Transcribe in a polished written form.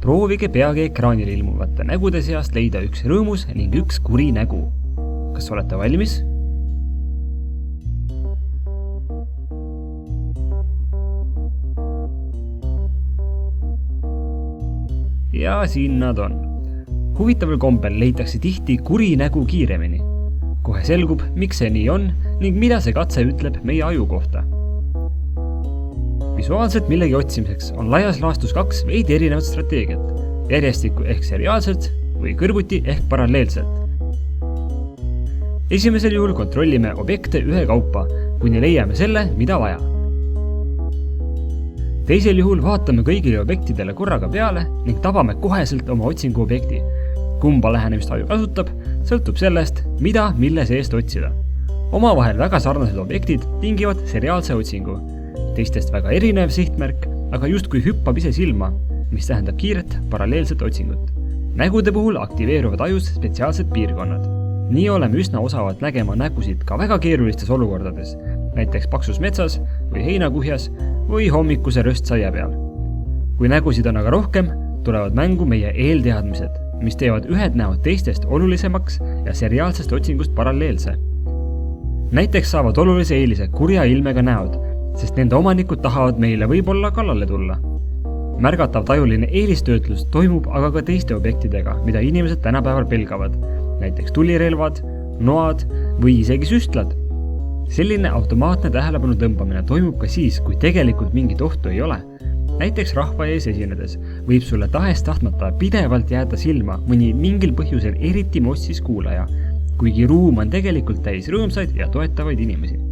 Proovige peagi ekraanile ilmuvate nägude seast leida üks rõõmus ning üks kuri nägu. Kas olete valmis? Ja siin nad on. Huvitaval kombel leitakse tihti kuri nägu kiiremini. Kohe selgub, miks see nii on ning mida see katse ütleb meie aju kohta. Visuaalselt millegi otsimiseks on laias laastus 2 veidi erinevat strateegiat, järjestikku ehk seriaalselt või kõrvuti ehk paralleelselt. Esimesel juhul kontrollime objekte ühe kaupa, kuni leiame selle, mida vaja. Teisel juhul vaatame kõigile objektidele korraga peale ning tabame koheselt oma otsingu objekti. Kumba lähenemist aju kasutab, sõltub sellest, mida mille seest otsida. Omavahel väga sarnased objektid tingivad seriaalse otsingu. Teistest väga erinev sihtmärk, aga justkui hüppab ise silma, mis tähendab kiiret paralleelset otsingut. Nägude puhul aktiveeruvad ajus spetsiaalsed piirkonnad. Nii oleme üsna osavad nägema nägusid ka väga keerulistes olukordades, näiteks paksus metsas või heinakuhjas või hommikuse röstsaia peal. Kui nägusid on aga rohkem, tulevad mängu meie eelteadmised, mis teevad ühed näod teistest olulisemaks ja seriaalsest otsingust paralleelse. Näiteks saavad olulise eelise kurja ilmega näod, sest nende omanikud tahavad meile võib-olla kallale tulla. Märgatav tajuline eelistöötlus toimub aga ka teiste objektidega, mida inimesed tänapäeval pelgavad, näiteks tulirelvad, noad või isegi süstlad. Selline automaatne tähelepanu tõmbamine toimub ka siis, kui tegelikult mingit ohtu ei ole. Näiteks rahva ees esinedes võib sulle tahest tahtmata pidevalt jääda silma mõni mingil põhjusel eriti mossis kuulaja, kuigi ruum on tegelikult täis rõõmsaid ja toetavaid inimesi.